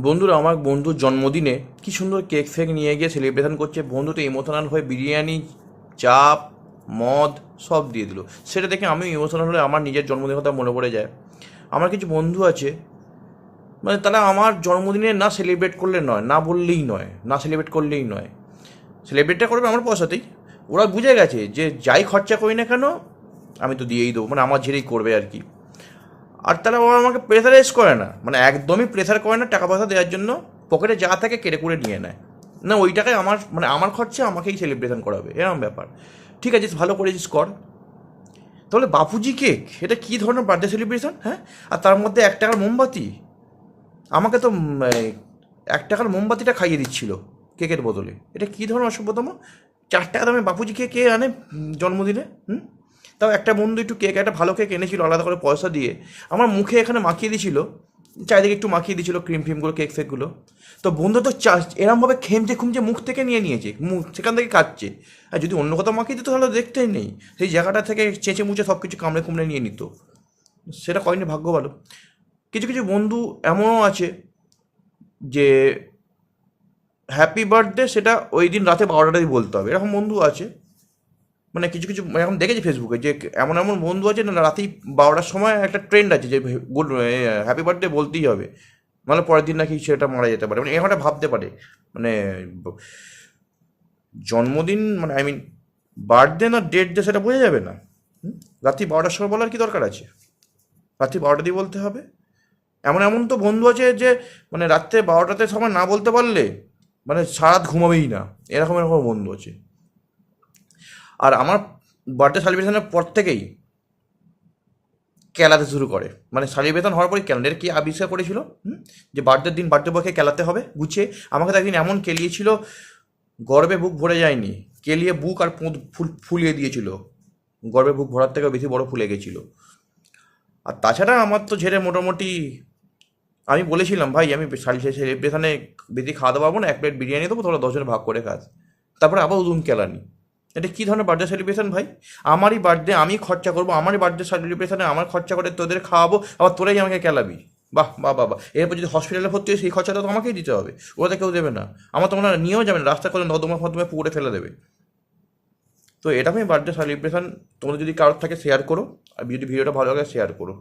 বন্ধুরা, আমার বন্ধুর জন্মদিনে কি সুন্দর কেক ফেক নিয়ে গিয়ে সেলিব্রেশন করছে। বন্ধুটা ইমোশনাল হয়ে বিরিয়ানি, চাপ, মদ সব দিয়ে দিল। সেটা দেখে আমিও ইমোশনাল হলে আমার নিজের জন্মদিনের কথা মনে পড়ে যায়। আমার কিছু বন্ধু আছে, মানে তারা আমার জন্মদিনে না সেলিব্রেট করলে নয়, না বললেই নয়, না সেলিব্রেট করলেই নয়। সেলিব্রেটটা করবে আমার পয়সাতেই। ওরা বুঝে গেছে যে যাই খরচা করি না কেন আমি তো দিয়েই দেবো, মানে আমার ঝেড়েই করবে আর কি। আর তারা ওরা আমাকে প্রেসারাইজ করে না, মানে একদমই প্রেসার করে না টাকা পয়সা দেওয়ার জন্য। পকেটে যা থাকে কেড়ে কুড়ে নিয়ে নেয়, না ওই টাকায় আমার মানে আমার খরচা আমাকেই সেলিব্রেশন করাবে, এরকম ব্যাপার। ঠিক আছে, ভালো করেছিস কর। তাহলে বাপুজি কেক, এটা কী ধরনের বার্থডে সেলিব্রেশন? হ্যাঁ, আর তার মধ্যে 1 টাকার মোমবাতি। আমাকে তো 1 টাকার মোমবাতিটা খাইয়ে দিচ্ছিল কেকের বদলে। এটা কী ধরনের অসভ্যতম? 4 টাকা দামে বাপুজি কেক কে আনে জন্মদিনে? তাও একটা বন্ধু একটু কেক, একটা ভালো কেক এনেছিল আলাদা করে পয়সা দিয়ে, আমার মুখে এখানে মাখিয়ে দিয়েছিল, চারিদিকে একটু মাখিয়ে দিয়েছিল ক্রিম ফিমগুলো, কেক ফেকগুলো। তো বন্ধু তো এরমভাবে খেমচে খুমচে মুখ থেকে নিয়ে নিয়েছে, মুখ সেখান থেকে কাটছে। আর যদি অন্য কোথাও মাখিয়ে দিত তাহলে দেখতেই নেই, সেই জায়গাটা থেকে চেঁচে মুচে সব কিছু কামড়ে কুমড়ে নিয়ে নিত। সেটা করেনি, ভাগ্য ভালো। কিছু কিছু বন্ধু এমনও আছে যে হ্যাপি বার্থডে সেটা ওই দিন রাতে 12টাতেই বলতে হবে, এরকম বন্ধু আছে। মানে কিছু কিছু এখন দেখেছি ফেসবুকে যে এমন এমন বন্ধু আছে না, রাতেই 12টার সময় একটা ট্রেন্ড আছে যে গুড হ্যাপি বার্থডে বলতেই হবে, মানে পরের দিন নাকি সেটা মারা যেতে পারে। মানে এখানে ভাবতে পারে, মানে জন্মদিন মানে আই মিন বার্থডে না ডেট ডে সেটা বোঝা যাবে না। রাত্রি 12টার সময় বলার কি দরকার আছে? রাত্রি 12টাতেই বলতে হবে? এমন এমন তো বন্ধু আছে যে মানে রাত্রে 12টাতে সময় না বলতে পারলে মানে সারাত ঘুমাবেই না, এরকম এরকম বন্ধু আছে। আর আমার বার্থডে সেলিব্রেশনের পর থেকেই কেলাতে শুরু করে, মানে সেলিব্রেশন হওয়ার পরে কেন, এটা কি আবিষ্কার করেছিল যে বার্থডের দিন বার্থডে বয়কে কেলাতে হবে গুছিয়ে। আমাকে তো একদিন এমন কেলিয়েছিল, গর্বে বুক ভরে যায়নি, কেলিয়ে বুক আর ফুলিয়ে দিয়েছিল। গর্বে বুক ভরার থেকেও বেশি বড় ফুলে গেছিল। আর তাছাড়া আমার তো ঝেড়ে মোটামুটি, আমি বলেছিলাম ভাই আমি সেলিব্রেশনে বেশি খাওয়া দাওয়া পাবো না, 1 প্লেট বিরিয়ানি দেবো, তোরা 10 জনে ভাগ করে খাস। তারপরে আবার উদুম কেলানি। এটা কী ধরনের বার্থডে সেলিব্রেশন ভাই? আমারই বার্থডে আমি খরচা করবো, আমারই বার্থডে সেলিব্রেশনে আমার খরচা করে তোদের খাওয়াবো, আবার তোরাই আমাকে কেলাবি। বাহ বাহ বাহ বাহ। এরপর যদি হসপিটালে ভর্তি হয় সেই খরচাটা তো আমাকেই দিতে হবে, ওরা তো কেউ দেবে না। আমার তো মনে হয় নিয়েও যাবে না, রাস্তা করে নর্দমা ফর্দমে পুকুরে ফেলে দেবে। তো এটা আমি বার্থডে সেলিব্রেশন, তোমরা যদি কারোর থাকে শেয়ার করো, আর যদি ভিডিওটা ভালো লাগে শেয়ার করো।